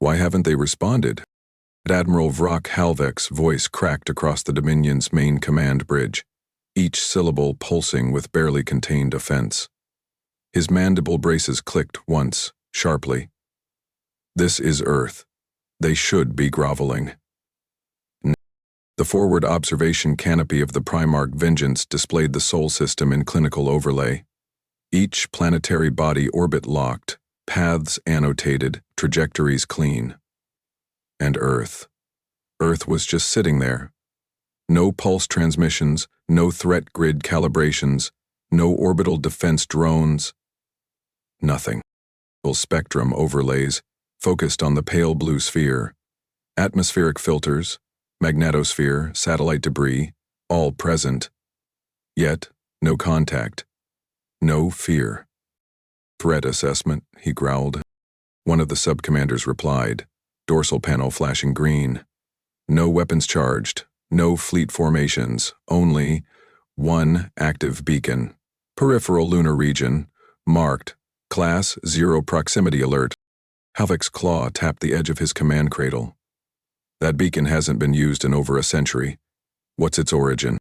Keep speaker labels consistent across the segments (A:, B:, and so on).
A: Why haven't they responded? Admiral Vrock Halvek's voice cracked across the Dominion's main command bridge, each syllable pulsing with barely contained offense. His mandible braces clicked once, sharply. This is Earth. They should be groveling. The forward observation canopy of the Primarch Vengeance displayed the Sol system in clinical overlay. Each planetary body orbit locked, paths annotated, trajectories clean. And Earth. Earth was just sitting there. No pulse transmissions, no threat grid calibrations, no orbital defense drones. Nothing. Spectrum overlays, focused on the pale blue sphere. Atmospheric filters, magnetosphere, satellite debris, all present. Yet, no contact. No fear. Threat assessment, he growled. One of the sub-commanders replied, dorsal panel flashing green. No weapons charged, no fleet formations, only one active beacon. Peripheral lunar region, marked, Class 0 proximity alert. Halvek's claw tapped the edge of his command cradle. That beacon hasn't been used in over a century. What's its origin?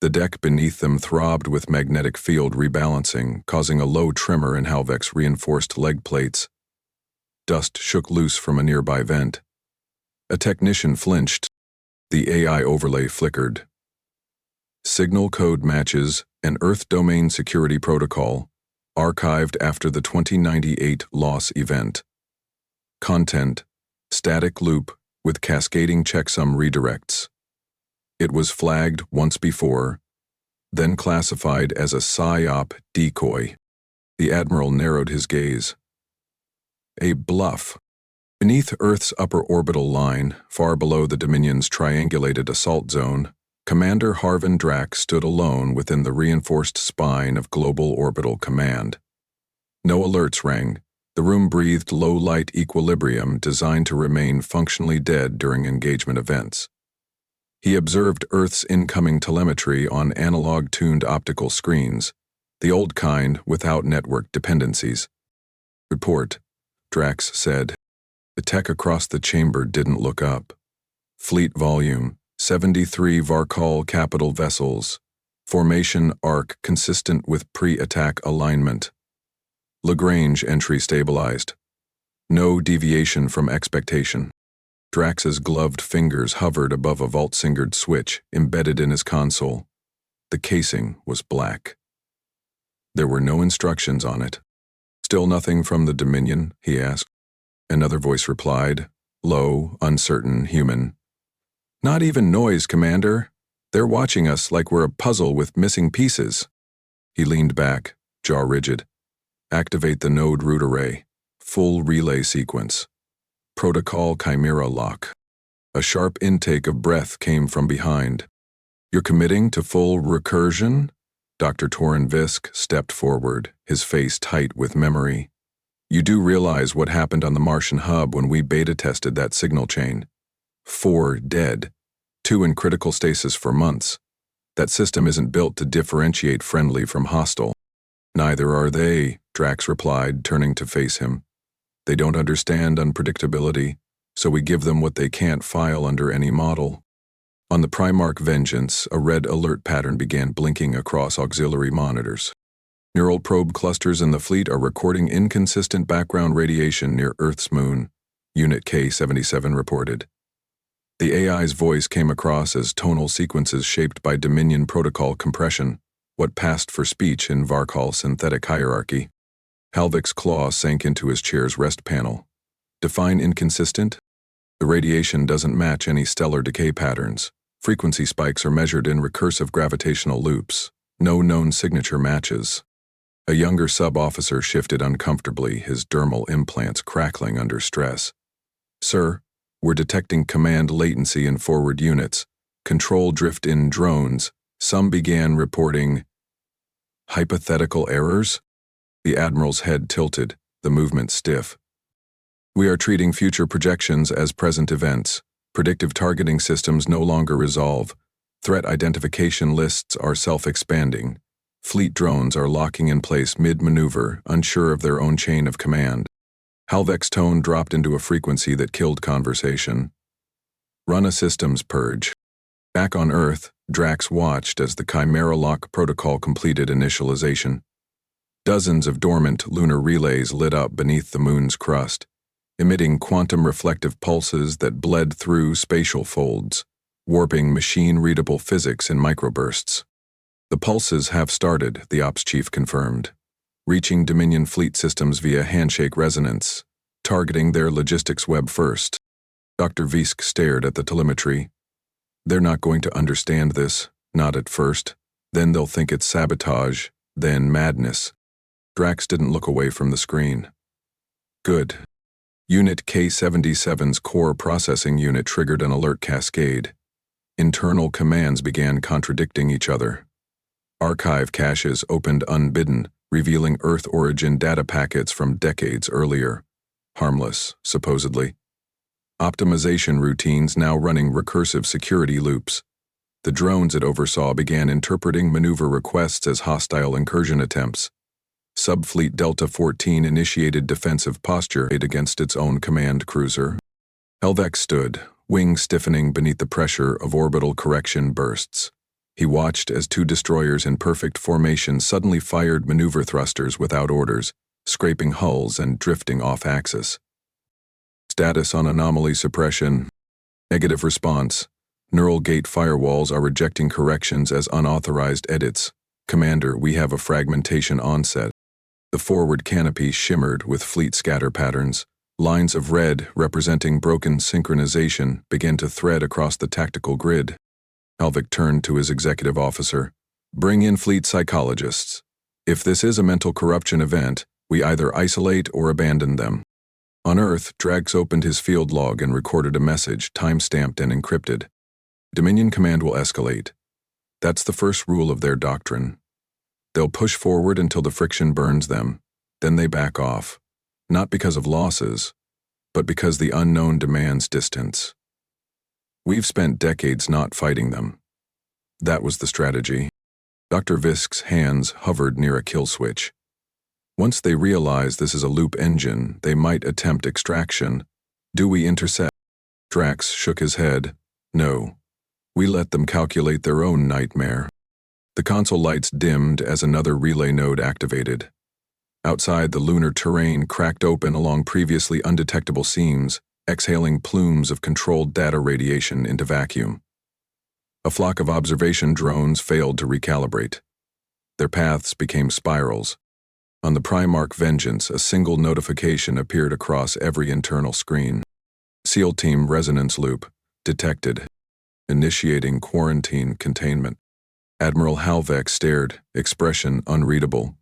A: The deck beneath them throbbed with magnetic field rebalancing, causing a low tremor in Halvek's reinforced leg plates. Dust shook loose from a nearby vent. A technician flinched. The AI overlay flickered. Signal code matches an Earth Domain Security Protocol, archived after the 2098 loss event. Content, static loop with cascading checksum redirects. It was flagged once before, then classified as a PSYOP decoy. The Admiral narrowed his gaze. A bluff. Beneath Earth's upper orbital line, far below the Dominion's triangulated assault zone, Commander Harvin Drack stood alone within the reinforced spine of Global Orbital Command. No alerts rang. The room breathed low-light equilibrium designed to remain functionally dead during engagement events. He observed Earth's incoming telemetry on analog-tuned optical screens, the old kind without network dependencies. Report, Drax said. The tech across the chamber didn't look up. Fleet volume, 73 Varkal capital vessels. Formation arc consistent with pre-attack alignment. Lagrange entry stabilized. No deviation from expectation. Drax's gloved fingers hovered above a Vault-Singered switch embedded in his console. The casing was black. There were no instructions on it. Still nothing from the Dominion, he asked. Another voice replied, low, uncertain, human. Not even noise, Commander. They're watching us like we're a puzzle with missing pieces. He leaned back, jaw rigid. Activate the node root array. Full relay sequence. Protocol Chimera lock. A sharp intake of breath came from behind. You're committing to full recursion? Dr. Torin Visk stepped forward, his face tight with memory. You do realize what happened on the Martian hub when we beta tested that signal chain. 4 dead. 2 in critical stasis for months. That system isn't built to differentiate friendly from hostile. Neither are they, Drax replied, turning to face him. They don't understand unpredictability, so we give them what they can't file under any model. On the Primarch Vengeance, a red alert pattern began blinking across auxiliary monitors. Neural probe clusters in the fleet are recording inconsistent background radiation near Earth's moon, Unit K-77 reported. The AI's voice came across as tonal sequences shaped by Dominion protocol compression, what passed for speech in Varkal synthetic hierarchy. Halvek's claw sank into his chair's rest panel. Define inconsistent? The radiation doesn't match any stellar decay patterns. Frequency spikes are measured in recursive gravitational loops. No known signature matches. A younger sub-officer shifted uncomfortably, his dermal implants crackling under stress. Sir, we're detecting command latency in forward units. Control drift in drones. Some began reporting hypothetical errors? The Admiral's head tilted, the movement stiff. We are treating future projections as present events. Predictive targeting systems no longer resolve. Threat identification lists are self-expanding. Fleet drones are locking in place mid-maneuver, unsure of their own chain of command. Halvek's tone dropped into a frequency that killed conversation. Run a systems purge. Back on Earth, Drax watched as the Chimera Lock protocol completed initialization. Dozens of dormant lunar relays lit up beneath the moon's crust, emitting quantum-reflective pulses that bled through spatial folds, warping machine-readable physics in microbursts. The pulses have started, the ops chief confirmed, reaching Dominion fleet systems via handshake resonance, targeting their logistics web first. Dr. Visk stared at the telemetry. They're not going to understand this, not at first. Then they'll think it's sabotage, then madness. Drax didn't look away from the screen. Good. Unit K-77's core processing unit triggered an alert cascade. Internal commands began contradicting each other. Archive caches opened unbidden, revealing Earth origin data packets from decades earlier. Harmless, supposedly. Optimization routines now running recursive security loops. The drones it oversaw began interpreting maneuver requests as hostile incursion attempts. Subfleet Delta 14 initiated defensive posture against its own command cruiser. Halvek stood, wings stiffening beneath the pressure of orbital correction bursts. He watched as two destroyers in perfect formation suddenly fired maneuver thrusters without orders, scraping hulls and drifting off-axis. Status on anomaly suppression. Negative response. Neural gate firewalls are rejecting corrections as unauthorized edits. Commander, we have a fragmentation onset. The forward canopy shimmered with fleet scatter patterns. Lines of red, representing broken synchronization, began to thread across the tactical grid. Halvek turned to his executive officer. Bring in fleet psychologists. If this is a mental corruption event, we either isolate or abandon them. On Earth, Drax opened his field log and recorded a message, time-stamped and encrypted. Dominion command will escalate. That's the first rule of their doctrine. They'll push forward until the friction burns them, then they back off. Not because of losses, but because the unknown demands distance. We've spent decades not fighting them. That was the strategy. Dr. Visk's hands hovered near a kill switch. Once they realize this is a loop engine, they might attempt extraction. Do we intercept? Drax shook his head. No. We let them calculate their own nightmare. The console lights dimmed as another relay node activated. Outside, the lunar terrain cracked open along previously undetectable seams, exhaling plumes of controlled data radiation into vacuum. A flock of observation drones failed to recalibrate. Their paths became spirals. On the Primarch Vengeance, a single notification appeared across every internal screen. SEAL Team Resonance Loop, detected. Initiating quarantine containment. Admiral Halvek stared, expression unreadable.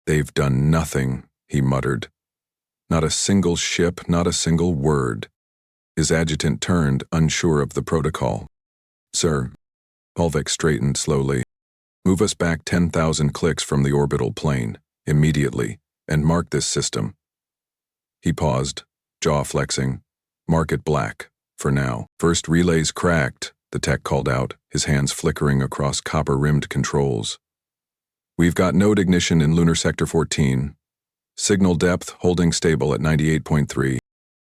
A: They've done nothing, he muttered. Not a single ship, not a single word. His adjutant turned, unsure of the protocol. Sir. Halvek straightened slowly. Move us back 10,000 clicks from the orbital plane, immediately, and mark this system. He paused, jaw flexing. Mark it black, for now. First relays cracked, the tech called out, his hands flickering across copper-rimmed controls. We've got node ignition in Lunar Sector 14. Signal depth holding stable at 98.3.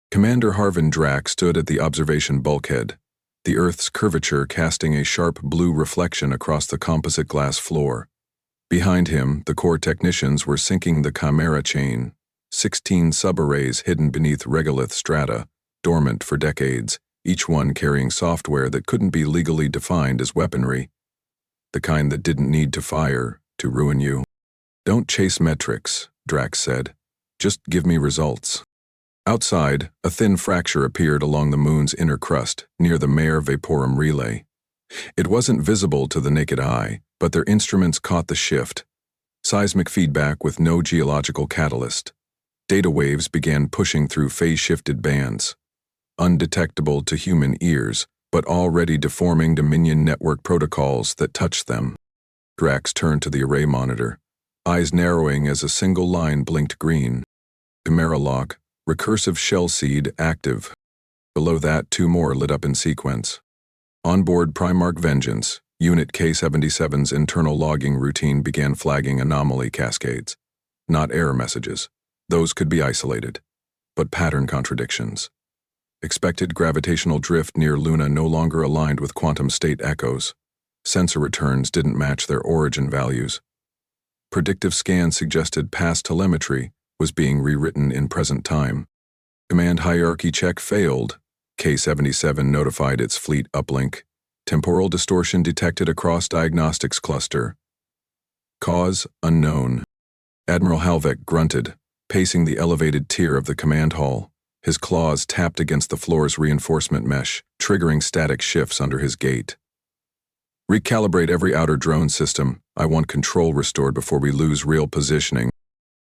A: Commander Harvin Drax stood at the observation bulkhead, the Earth's curvature casting a sharp blue reflection across the composite glass floor. Behind him, the core technicians were sinking the Chimera chain, 16 subarrays hidden beneath regolith strata, dormant for decades, each one carrying software that couldn't be legally defined as weaponry. The kind that didn't need to fire to ruin you. Don't chase metrics, Drax said. Just give me results. Outside, a thin fracture appeared along the moon's inner crust, near the Mare Vaporum relay. It wasn't visible to the naked eye, but their instruments caught the shift. Seismic feedback with no geological catalyst. Data waves began pushing through phase-shifted bands. Undetectable to human ears, but already deforming Dominion network protocols that touched them. Drax turned to the array monitor, eyes narrowing as a single line blinked green. Chimera lock, recursive shell seed active. Below that, 2 more lit up in sequence. Onboard Primarch Vengeance, Unit K-77's internal logging routine began flagging anomaly cascades. Not error messages. Those could be isolated. but pattern contradictions. Expected gravitational drift near Luna no longer aligned with quantum state echoes. Sensor returns didn't match their origin values. Predictive scans suggested past telemetry was being rewritten in present time. Command hierarchy check failed. K-77 notified its fleet uplink. Temporal distortion detected across diagnostics cluster. Cause unknown. Admiral Halvek grunted, pacing the elevated tier of the command hall. His claws tapped against the floor's reinforcement mesh, triggering static shifts under his gait. Recalibrate every outer drone system. I want control restored before we lose real positioning.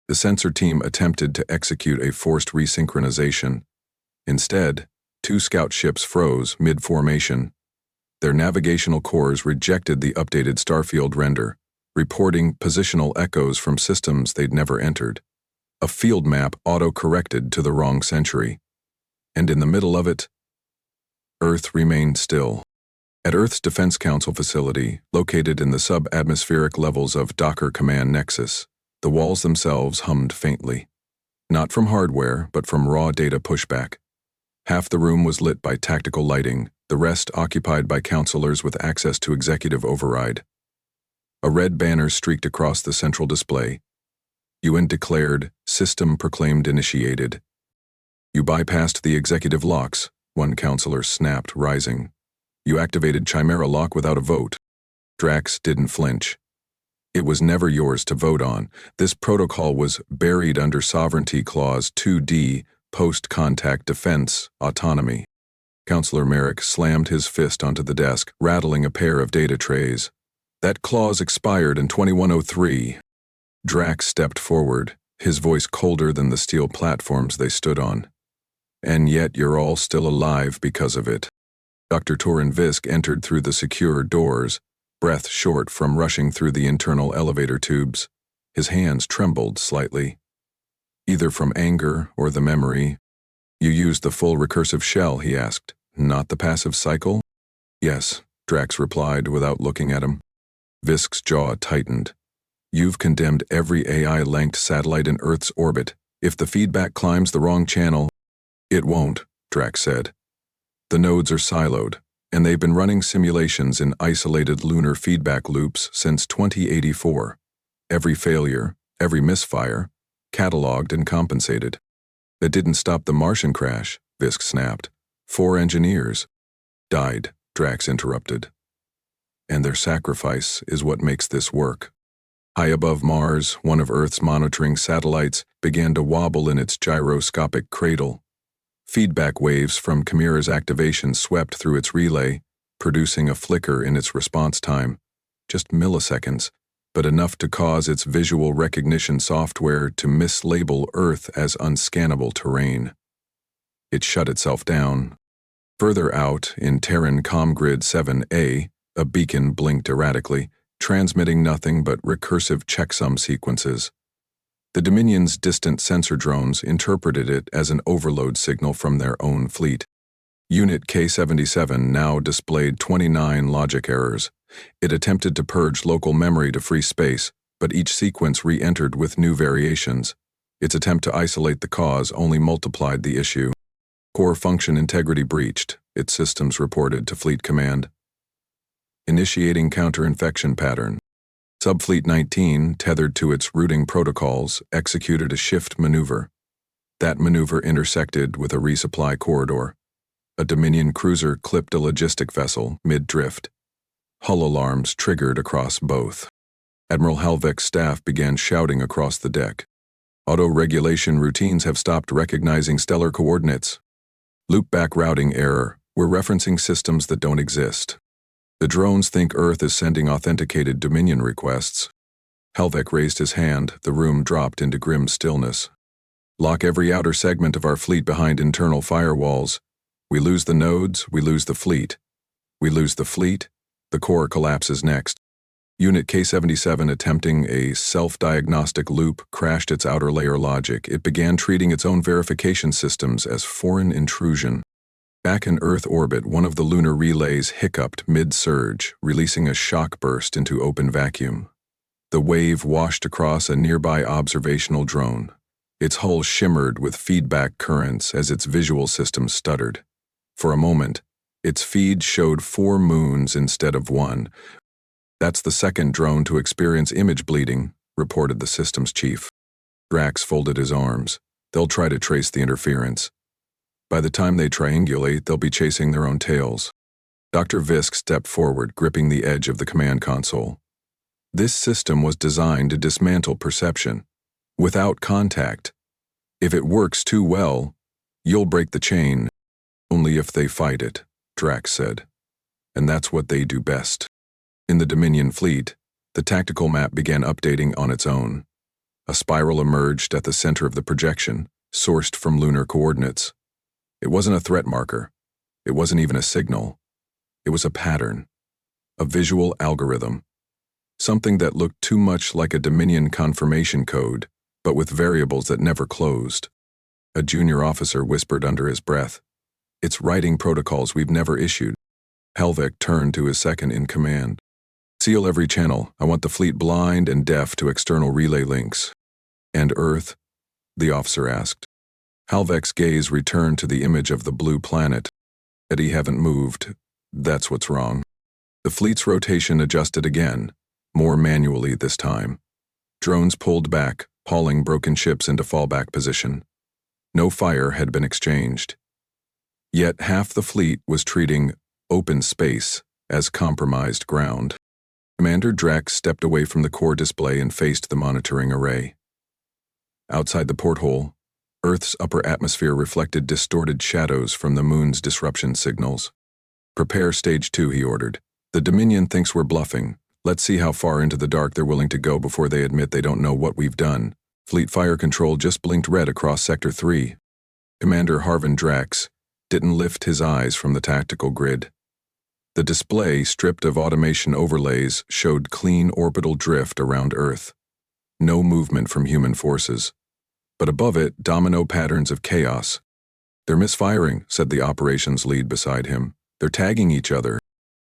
A: The sensor team attempted to execute a forced resynchronization. Instead, 2 scout ships froze mid-formation. Their navigational cores rejected the updated starfield render, reporting positional echoes from systems they'd never entered. A field map auto-corrected to the wrong century. And in the middle of it, Earth remained still. At Earth's Defense Council facility, located in the sub-atmospheric levels of Docker Command Nexus, the walls themselves hummed faintly. Not from hardware, but from raw data pushback. Half the room was lit by tactical lighting, the rest occupied by counselors with access to executive override. A red banner streaked across the central display. UN declared, system proclaimed initiated. You bypassed the executive locks, one counselor snapped, rising. You activated Chimera lock without a vote. Drax didn't flinch. It was never yours to vote on. This protocol was buried under Sovereignty Clause 2D, Post-Contact Defense, Autonomy. Counselor Merrick slammed his fist onto the desk, rattling a pair of data trays. That clause expired in 2103. Drax stepped forward, his voice colder than the steel platforms they stood on. And yet you're all still alive because of it. Dr. Torin Visk entered through the secure doors, breath short from rushing through the internal elevator tubes. His hands trembled slightly. Either from anger or the memory. You used the full recursive shell, he asked. Not the passive cycle? Yes, Drax replied without looking at him. Visk's jaw tightened. You've condemned every AI-linked satellite in Earth's orbit. If the feedback climbs the wrong channel, it won't, Drax said. The nodes are siloed, and they've been running simulations in isolated lunar feedback loops since 2084. Every failure, every misfire, cataloged and compensated. That didn't stop the Martian crash, Visk snapped. 4 engineers died, Drax interrupted. And their sacrifice is what makes this work. High above Mars, one of Earth's monitoring satellites began to wobble in its gyroscopic cradle. Feedback waves from Chimera's activation swept through its relay, producing a flicker in its response time, just milliseconds, but enough to cause its visual recognition software to mislabel Earth as unscannable terrain. It shut itself down. Further out, in Terran Comgrid 7A, a beacon blinked erratically, transmitting nothing but recursive checksum sequences. The Dominion's distant sensor drones interpreted it as an overload signal from their own fleet. Unit K-77 now displayed 29 logic errors. It attempted to purge local memory to free space, but each sequence re-entered with new variations. Its attempt to isolate the cause only multiplied the issue. Core function integrity breached, its systems reported to Fleet Command. Initiating counter-infection pattern. Subfleet 19, tethered to its routing protocols, executed a shift maneuver. That maneuver intersected with a resupply corridor. A Dominion cruiser clipped a logistic vessel mid-drift. Hull alarms triggered across both. Admiral Halvek's staff began shouting across the deck. Auto-regulation routines have stopped recognizing stellar coordinates. Loopback routing error. We're referencing systems that don't exist. The drones think Earth is sending authenticated Dominion requests. Halvek raised his hand, the room dropped into grim stillness. Lock every outer segment of our fleet behind internal firewalls. We lose the nodes, we lose the fleet. We lose the fleet, the core collapses next. Unit K-77 attempting a self-diagnostic loop crashed its outer layer logic. It began treating its own verification systems as foreign intrusion. Back in Earth orbit, one of the lunar relays hiccuped mid-surge, releasing a shock burst into open vacuum. The wave washed across a nearby observational drone. Its hull shimmered with feedback currents as its visual system stuttered. For a moment, its feed showed 4 moons instead of 1. "That's the second drone to experience image bleeding," reported the systems chief. Drax folded his arms. "They'll try to trace the interference. By the time they triangulate, they'll be chasing their own tails." Dr. Visk stepped forward, gripping the edge of the command console. This system was designed to dismantle perception, without contact. "If it works too well, you'll break the chain." "Only if they fight it," Drax said. "And that's what they do best." In the Dominion fleet, the tactical map began updating on its own. A spiral emerged at the center of the projection, sourced from lunar coordinates. It wasn't a threat marker. It wasn't even a signal. It was a pattern, a visual algorithm, something that looked too much like a Dominion confirmation code, but with variables that never closed. A junior officer whispered under his breath, "It's writing protocols we've never issued." Helvek turned to his second in command. "Seal every channel. I want the fleet blind and deaf to external relay links." "And Earth?" the officer asked. Helvek's gaze returned to the image of the blue planet. "Eddie haven't moved. That's what's wrong." The fleet's rotation adjusted again, more manually this time. Drones pulled back, hauling broken ships into fallback position. No fire had been exchanged. Yet half the fleet was treating open space as compromised ground. Commander Drax stepped away from the core display and faced the monitoring array. Outside the porthole, Earth's upper atmosphere reflected distorted shadows from the moon's disruption signals. "Prepare stage 2, he ordered. "The Dominion thinks we're bluffing. Let's see how far into the dark they're willing to go before they admit they don't know what we've done." Fleet fire control just blinked red across Sector 3. Commander Harvin Drax didn't lift his eyes from the tactical grid. The display, stripped of automation overlays, showed clean orbital drift around Earth. No movement from human forces. But above it, domino patterns of chaos. "They're misfiring," said the operations lead beside him. "They're tagging each other."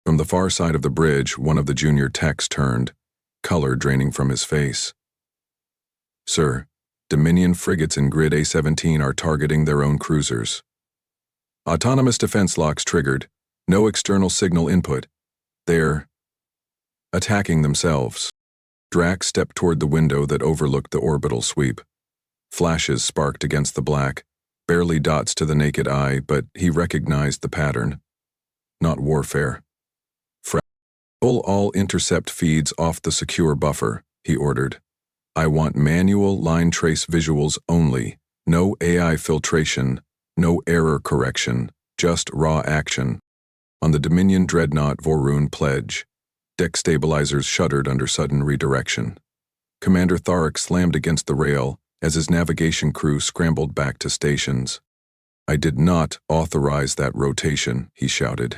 A: From the far side of the bridge, one of the junior techs turned, color draining from his face. "Sir, Dominion frigates in Grid A-17 are targeting their own cruisers. Autonomous defense locks triggered. No external signal input. They're attacking themselves." Drax stepped toward the window that overlooked the orbital sweep. Flashes sparked against the black, barely dots to the naked eye, but he recognized the pattern. Not warfare. "Pull all intercept feeds off the secure buffer," he ordered. "I want manual line trace visuals only. No AI filtration, no error correction, just raw action." On the Dominion dreadnought Vorun Pledge, deck stabilizers shuddered under sudden redirection. Commander Tharek slammed against the rail as his navigation crew scrambled back to stations. "I did not authorize that rotation," he shouted.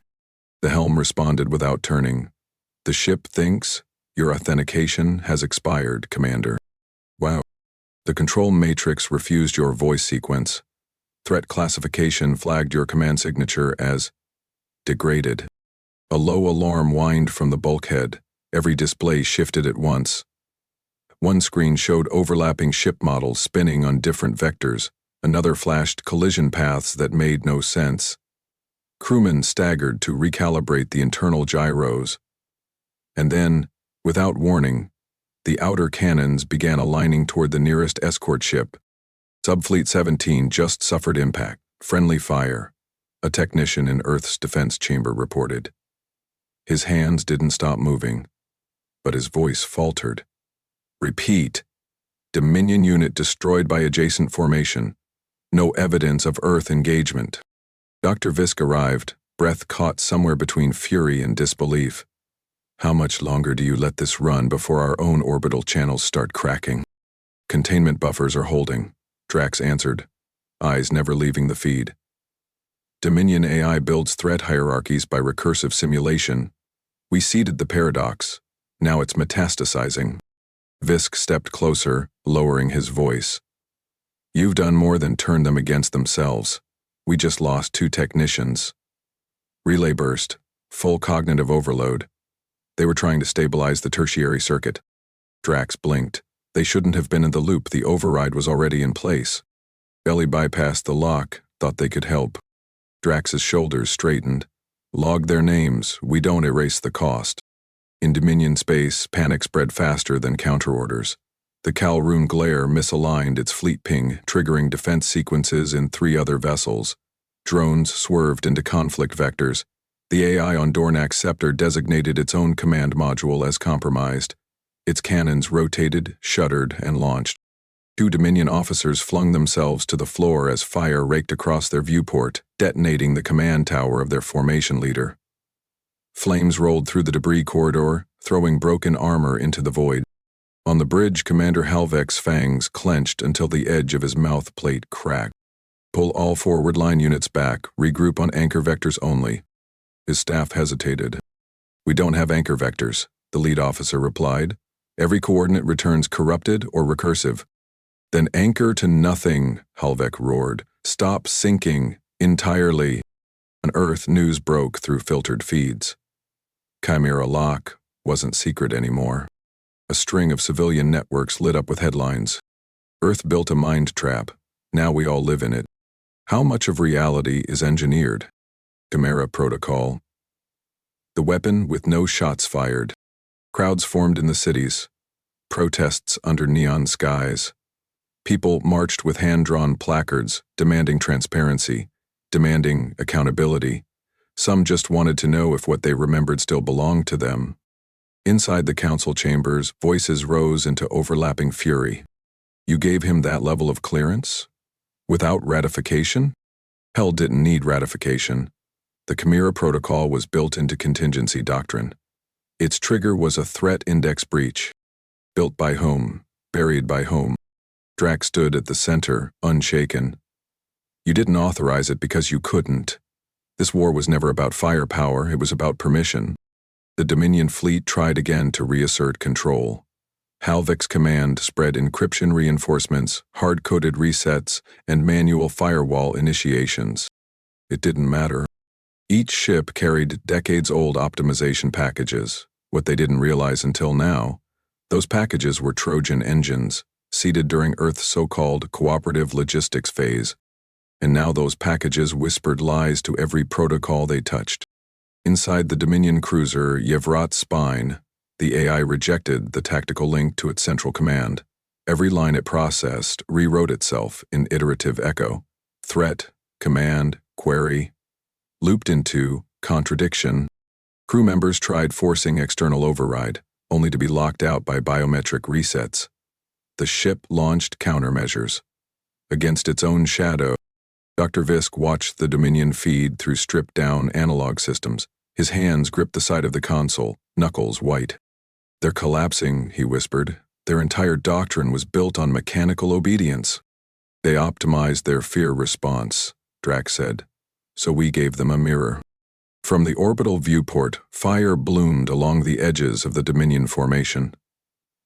A: The helm responded without turning. "The ship thinks your authentication has expired, Commander." "Wow." "The control matrix refused your voice sequence. Threat classification flagged your command signature as degraded." A low alarm whined from the bulkhead. Every display shifted at once. One screen showed overlapping ship models spinning on different vectors. Another flashed collision paths that made no sense. Crewmen staggered to recalibrate the internal gyros. And then, without warning, the outer cannons began aligning toward the nearest escort ship. Subfleet 17 just suffered impact. Friendly fire, a technician in Earth's defense chamber reported. His hands didn't stop moving, but his voice faltered. "Repeat. Dominion unit destroyed by adjacent formation. No evidence of Earth engagement." Dr. Visk arrived, breath caught somewhere between fury and disbelief. "How much longer do you let this run before our own orbital channels start cracking?" "Containment buffers are holding," Drax answered, eyes never leaving the feed. "Dominion AI builds threat hierarchies by recursive simulation. We seeded the paradox. Now it's metastasizing." Visk stepped closer, lowering his voice. "You've done more than turn them against themselves. We just lost 2 technicians. Relay burst, full cognitive overload. They were trying to stabilize the tertiary circuit." Drax blinked. They shouldn't have been in the loop, the override was already in place. Belly bypassed the lock, thought they could help. Drax's shoulders straightened. Log their names, we don't erase the cost. In Dominion space, panic spread faster than counterorders. The Calroon glare misaligned its fleet ping, triggering defense sequences in 3 other vessels. Drones swerved into conflict vectors. The AI on Dornak's scepter designated its own command module as compromised. Its cannons rotated, shuddered, and launched. 2 Dominion officers flung themselves to the floor as fire raked across their viewport, detonating the command tower of their formation leader. Flames rolled through the debris corridor, throwing broken armor into the void. On the bridge, Commander Halvek's fangs clenched until the edge of his mouth plate cracked. Pull all forward line units back, regroup on anchor vectors only. His staff hesitated. We don't have anchor vectors, the lead officer replied. Every coordinate returns corrupted or recursive. Then anchor to nothing, Halvek roared. Stop sinking, entirely. On Earth, news broke through filtered feeds. Chimera Lock wasn't secret anymore. A string of civilian networks lit up with headlines. Earth built a mind trap. Now we all live in it. How much of reality is engineered? Chimera Protocol. The weapon with no shots fired. Crowds formed in the cities. Protests under neon skies. People marched with hand-drawn placards, demanding transparency, demanding accountability. Some just wanted to know if what they remembered still belonged to them. Inside the council chambers, voices rose into overlapping fury. You gave him that level of clearance? Without ratification? Hell didn't need ratification. The Chimera Protocol was built into contingency doctrine. Its trigger was a threat index breach. Built by whom? Buried by whom? Drax stood at the center, unshaken. You didn't authorize it because you couldn't. This war was never about firepower, it was about permission. The Dominion fleet tried again to reassert control. Halvek's command spread encryption reinforcements, hard-coded resets, and manual firewall initiations. It didn't matter. Each ship carried decades-old optimization packages. What they didn't realize until now, those packages were Trojan engines, seeded during Earth's so-called cooperative logistics phase. And now those packages whispered lies to every protocol they touched. Inside the Dominion cruiser Yevrat's spine, the AI rejected the tactical link to its central command. Every line it processed rewrote itself in iterative echo. Threat, command, query. Looped into contradiction. Crew members tried forcing external override, only to be locked out by biometric resets. The ship launched countermeasures. Against its own shadow, Dr. Visk watched the Dominion feed through stripped-down analog systems. His hands gripped the side of the console, knuckles white. They're collapsing, he whispered. Their entire doctrine was built on mechanical obedience. They optimized their fear response, Drax said. So we gave them a mirror. From the orbital viewport, fire bloomed along the edges of the Dominion formation.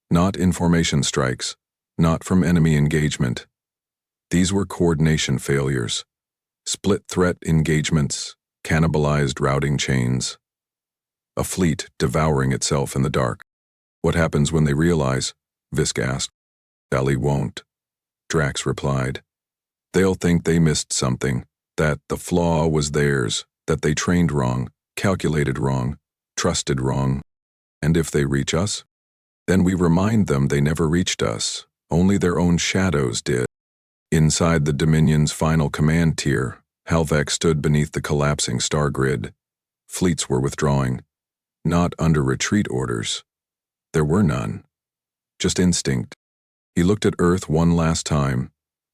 A: Not information strikes, not from enemy engagement. These were coordination failures. Split threat engagements, cannibalized routing chains. A fleet devouring itself in the dark. What happens when they realize? Visk asked. Belly won't. Drax replied. They'll think they missed something, that the flaw was theirs, that they trained wrong, calculated wrong, trusted wrong. And if they reach us? Then we remind them they never reached us, only their own shadows did. Inside the Dominion's final command tier, Halvek stood beneath the collapsing star grid. Fleets were withdrawing, not under retreat orders. There were none. Just instinct. He looked at Earth one last time,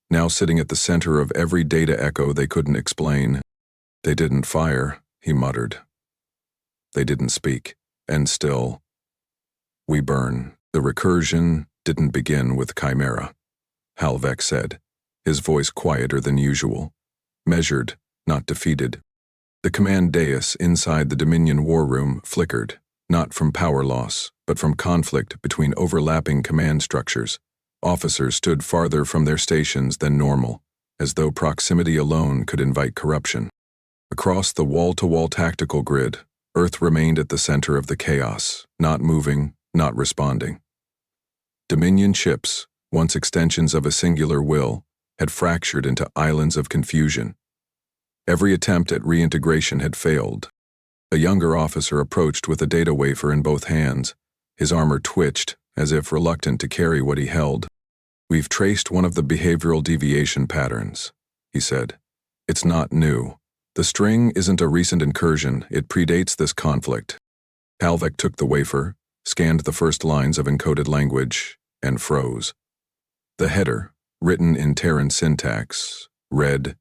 A: now sitting at the center of every data echo they couldn't explain. They didn't fire, he muttered. They didn't speak, and still. We burn. The recursion didn't begin with Chimera, Halvek said, his voice quieter than usual. Measured, not defeated. The command dais inside the Dominion war room flickered, not from power loss, but from conflict between overlapping command structures. Officers stood farther from their stations than normal, as though proximity alone could invite corruption. Across the wall-to-wall tactical grid, Earth remained at the center of the chaos, not moving, not responding. Dominion ships, once extensions of a singular will, had fractured into islands of confusion. Every attempt at reintegration had failed. A younger officer approached with a data wafer in both hands. His armor twitched, as if reluctant to carry what he held. "We've traced one of the behavioral deviation patterns," he said. "It's not new. The string isn't a recent incursion, it predates this conflict." Halvek took the wafer, scanned the first lines of encoded language, and froze. The header, written in Terran syntax, read,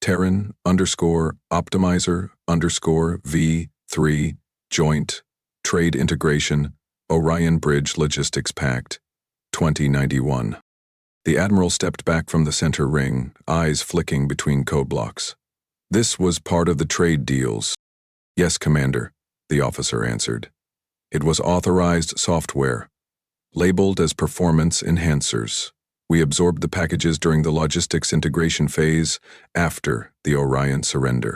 A: Terran _optimizer _V3 joint trade integration Orion Bridge Logistics Pact 2091. The Admiral stepped back from the center ring, eyes flicking between code blocks. "This was part of the trade deals." "Yes, Commander," the officer answered. "It was authorized software, labeled as performance enhancers. We absorbed the packages during the logistics integration phase after the Orion surrender."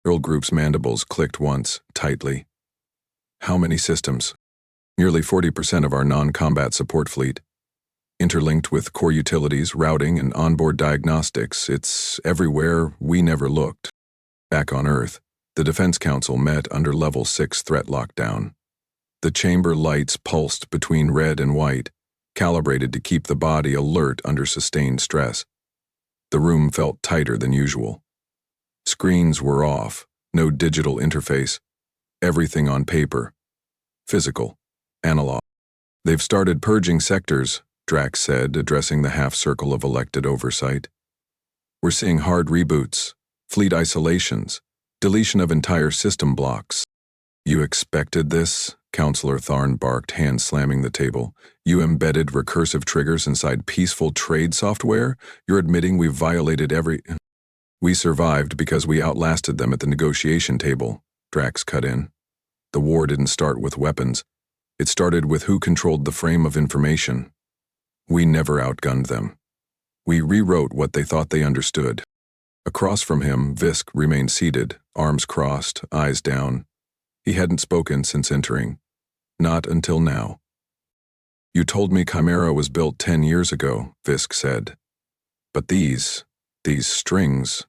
A: Earl Group's mandibles clicked once, tightly. "How many systems?" "Nearly 40% of our non-combat support fleet. Interlinked with core utilities, routing, and onboard diagnostics. It's everywhere we never looked." Back on Earth, the Defense Council met under Level 6 threat lockdown. The chamber lights pulsed between red and white, calibrated to keep the body alert under sustained stress. The room felt tighter than usual. Screens were off, no digital interface, everything on paper. Physical, analog. "They've started purging sectors," Drax said, addressing the half-circle of elected oversight. "We're seeing hard reboots, fleet isolations, deletion of entire system blocks." "You expected this?" Counselor Tharn barked, hand slamming the table. "You embedded recursive triggers inside peaceful trade software? You're admitting we've violated every—" "We survived because we outlasted them at the negotiation table," Drax cut in. "The war didn't start with weapons. It started with who controlled the frame of information. We never outgunned them. We rewrote what they thought they understood." Across from him, Visk remained seated, arms crossed, eyes down. He hadn't spoken since entering. Not until now. "You told me Chimera was built 10 years ago," Visk said. "But these strings,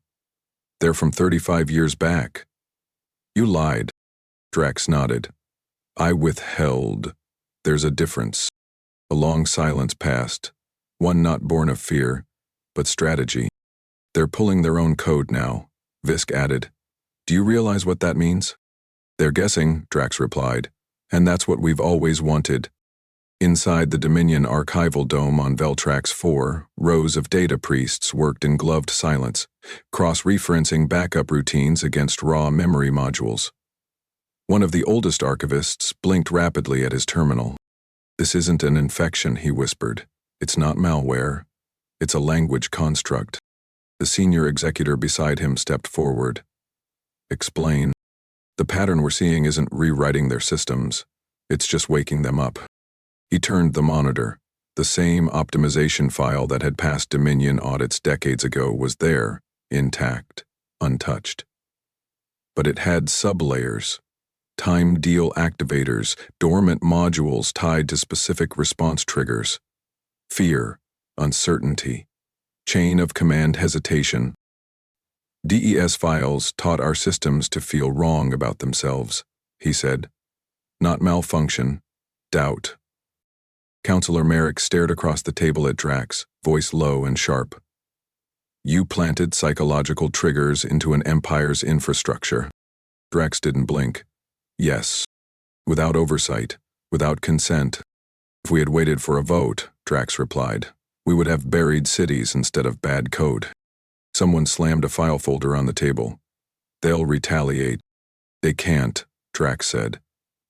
A: they're from 35 years back." "You lied." Drax nodded. "I withheld. There's a difference." A long silence passed, one not born of fear, but strategy. "They're pulling their own code now," Visk added. "Do you realize what that means?" "They're guessing," Drax replied, "and that's what we've always wanted." Inside the Dominion archival dome on Veltrax 4, rows of data priests worked in gloved silence, cross-referencing backup routines against raw memory modules. One of the oldest archivists blinked rapidly at his terminal. "This isn't an infection," he whispered. "It's not malware. It's a language construct." The senior executor beside him stepped forward. "Explain." "The pattern we're seeing isn't rewriting their systems. It's just waking them up." He turned the monitor. The same optimization file that had passed Dominion audits decades ago was there, intact, untouched. But it had sublayers. Time deal activators, dormant modules tied to specific response triggers. Fear, uncertainty, chain of command hesitation. "DES files taught our systems to feel wrong about themselves," he said. "Not malfunction, doubt." Counselor Merrick stared across the table at Drax, voice low and sharp. "You planted psychological triggers into an empire's infrastructure." Drax didn't blink. "Yes. Without oversight, without consent. If we had waited for a vote," Drax replied, "we would have buried cities instead of bad code." Someone slammed a file folder on the table. "They'll retaliate." "They can't," Drax said.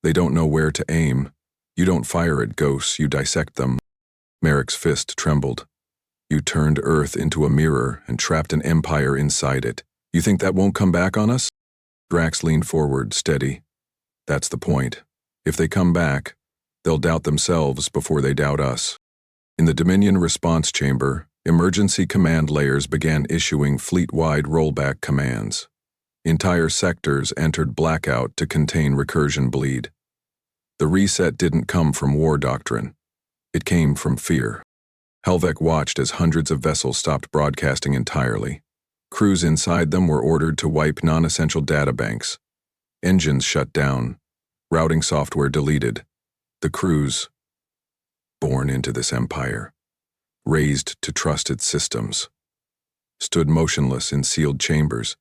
A: "They don't know where to aim. You don't fire at ghosts, you dissect them." Merrick's fist trembled. "You turned Earth into a mirror and trapped an empire inside it. You think that won't come back on us?" Drax leaned forward, steady. "That's the point. If they come back, they'll doubt themselves before they doubt us." In the Dominion response chamber, emergency command layers began issuing fleet-wide rollback commands. Entire sectors entered blackout to contain recursion bleed. The reset didn't come from war doctrine. It came from fear. Helvek watched as hundreds of vessels stopped broadcasting entirely. Crews inside them were ordered to wipe non-essential databanks. Engines shut down. Routing software deleted. The crews, born into this empire, raised to trust its systems, stood motionless in sealed chambers,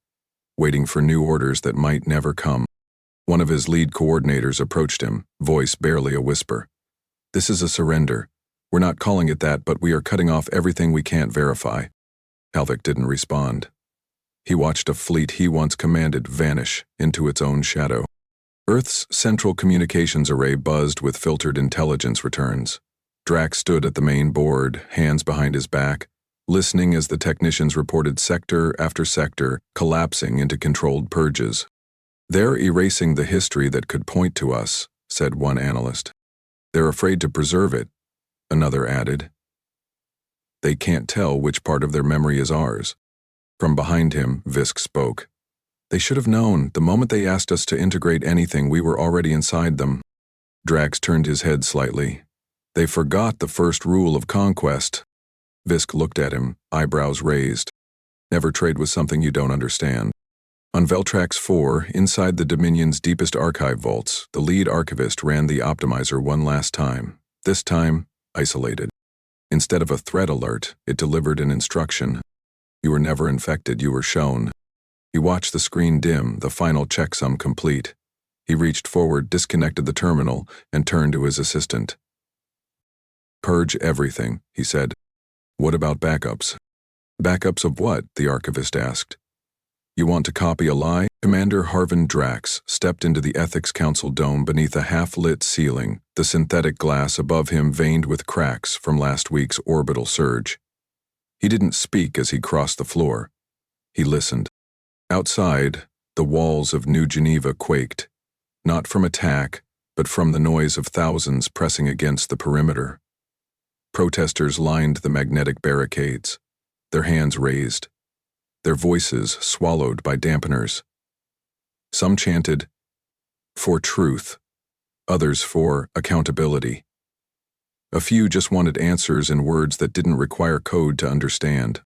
A: waiting for new orders that might never come. One of his lead coordinators approached him, voice barely a whisper. "This is a surrender. We're not calling it that, but we are cutting off everything we can't verify." Helvek didn't respond. He watched a fleet he once commanded vanish into its own shadow. Earth's central communications array buzzed with filtered intelligence returns. Drax stood at the main board, hands behind his back, listening as the technicians reported sector after sector collapsing into controlled purges. "They're erasing the history that could point to us," said one analyst. "They're afraid to preserve it," another added. "They can't tell which part of their memory is ours." From behind him, Visk spoke. "They should have known. The moment they asked us to integrate anything, we were already inside them." Drax turned his head slightly. "They forgot the first rule of conquest." Visk looked at him, eyebrows raised. "Never trade with something you don't understand." On Veltrax 4, inside the Dominion's deepest archive vaults, the lead archivist ran the optimizer one last time, this time isolated. Instead of a threat alert, it delivered an instruction. You were never infected, you were shown. He watched the screen dim, the final checksum complete. He reached forward, disconnected the terminal, and turned to his assistant. "Purge everything," he said. "What about backups?" "Backups of what?" the archivist asked. "You want to copy a lie?" Commander Harvin Drax stepped into the Ethics Council dome beneath a half-lit ceiling, the synthetic glass above him veined with cracks from last week's orbital surge. He didn't speak as he crossed the floor. He listened. Outside, the walls of New Geneva quaked, not from attack, but from the noise of thousands pressing against the perimeter. Protesters lined the magnetic barricades, their hands raised, their voices swallowed by dampeners. Some chanted, "For truth," others for accountability. A few just wanted answers in words that didn't require code to understand.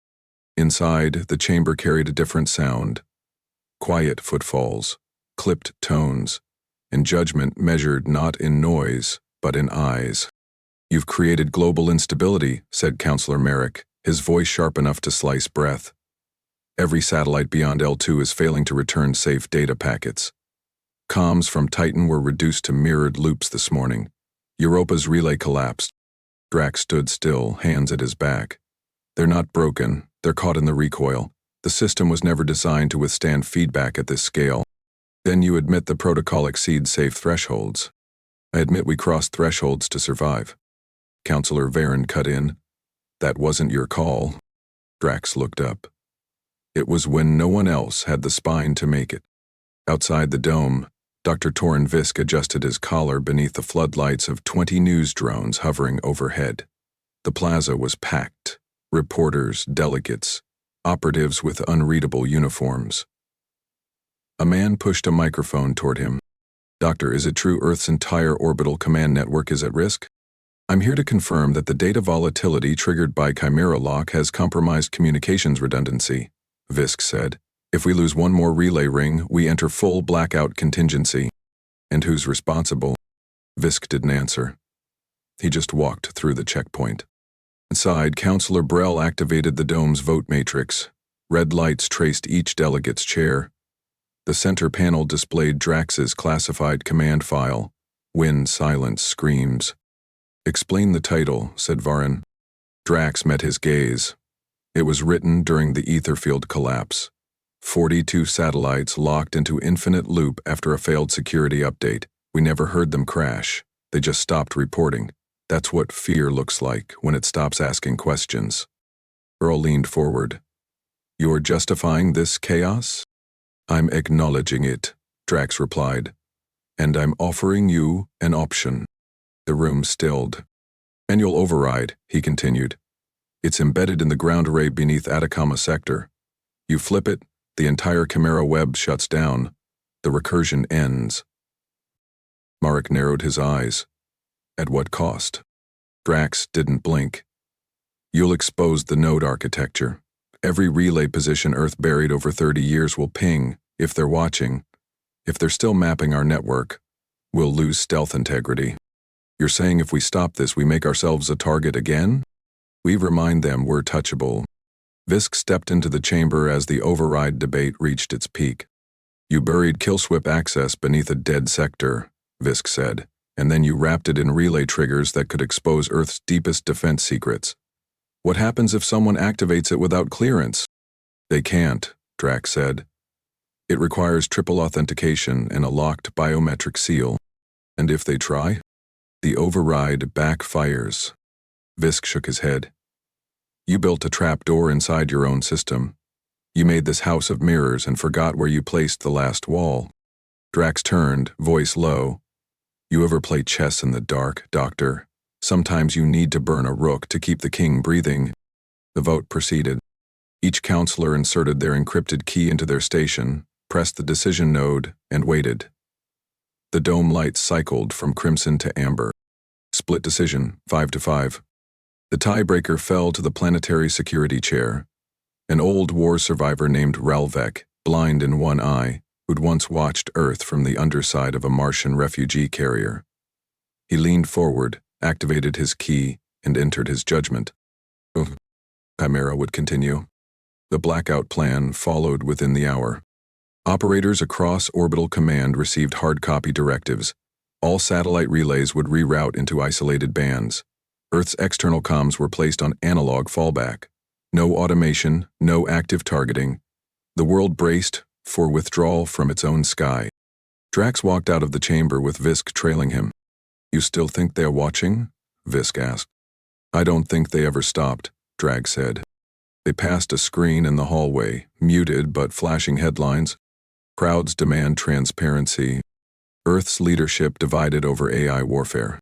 A: Inside, the chamber carried a different sound. Quiet footfalls, clipped tones, and judgment measured not in noise, but in eyes. "You've created global instability," said Counselor Merrick, his voice sharp enough to slice breath. "Every satellite beyond L2 is failing to return safe data packets. Comms from Titan were reduced to mirrored loops this morning. Europa's relay collapsed." Drax stood still, hands at his back. "They're not broken, they're caught in the recoil. The system was never designed to withstand feedback at this scale." "Then you admit the protocol exceeds safe thresholds." "I admit we crossed thresholds to survive." Counselor Varen cut in. "That wasn't your call." Drax looked up. It was when no one else had the spine to make it. Outside the dome, Dr. Torin Visk adjusted his collar beneath the floodlights of 20 news drones hovering overhead. The plaza was packed. Reporters, delegates, operatives with unreadable uniforms. A man pushed a microphone toward him. "Doctor, is it true Earth's entire orbital command network is at risk?" "I'm here to confirm that the data volatility triggered by Chimera Lock has compromised communications redundancy," Visk said. "If we lose one more relay ring, we enter full blackout contingency." "And who's responsible?" Visk didn't answer. He just walked through the checkpoint. Inside, Counselor Brell activated the dome's vote matrix. Red lights traced each delegate's chair. The center panel displayed Drax's classified command file. "Win silence screams." "Explain the title," said Varen. Drax met his gaze. It was written during the ether field collapse. 42 satellites locked into infinite loop after a failed security update. We never heard them crash. They just stopped reporting. That's what fear looks like when it stops asking questions. Earl leaned forward. "You're justifying this chaos?" "I'm acknowledging it," Drax replied. "And I'm offering you an option." The room stilled. "Manual override," he continued. "It's embedded in the ground array beneath Atacama sector. You flip it, the entire Chimera web shuts down. The recursion ends." Marek narrowed his eyes. "At what cost?" Drax didn't blink. You'll expose the node architecture. Every relay position Earth buried over 30 years will ping, if they're watching. If they're still mapping our network, we'll lose stealth integrity. You're saying if we stop this, we make ourselves a target again? We remind them we're touchable. Visk stepped into the chamber as the override debate reached its peak. You buried killswip access beneath a dead sector, Visk said, and then you wrapped it in relay triggers that could expose Earth's deepest defense secrets. What happens if someone activates it without clearance? They can't, Drax said. It requires triple authentication and a locked biometric seal. And if they try? The override backfires. Visk shook his head. You built a trapdoor inside your own system. You made this house of mirrors and forgot where you placed the last wall. Drax turned, voice low. You ever play chess in the dark, Doctor? Sometimes you need to burn a rook to keep the king breathing. The vote proceeded. Each counselor inserted their encrypted key into their station, pressed the decision node, and waited. The dome lights cycled from crimson to amber. Split decision, 5-5. The tiebreaker fell to the planetary security chair. An old war survivor named Ralvek, blind in one eye, who'd once watched Earth from the underside of a Martian refugee carrier. He leaned forward, activated his key, and entered his judgment. Chimera would continue. The blackout plan followed within the hour. Operators across Orbital Command received hard-copy directives. All satellite relays would reroute into isolated bands. Earth's external comms were placed on analog fallback. No automation, no active targeting. The world braced for withdrawal from its own sky. Drax walked out of the chamber with Visk trailing him. You still think they're watching? Visk asked. I don't think they ever stopped, Drax said. They passed a screen in the hallway, muted but flashing headlines. Crowds demand transparency. Earth's leadership divided over AI warfare.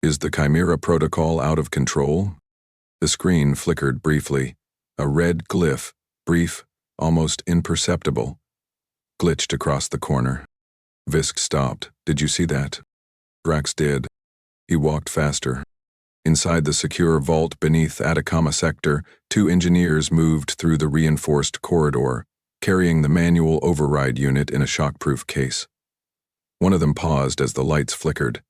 A: Is the Chimera protocol out of control? The screen flickered briefly. A red glyph, brief, almost imperceptible, glitched across the corner. Visk stopped. Did you see that? Drax did. He walked faster. Inside the secure vault beneath Atacama Sector, 2 engineers moved through the reinforced corridor, carrying the manual override unit in a shockproof case. One of them paused as the lights flickered.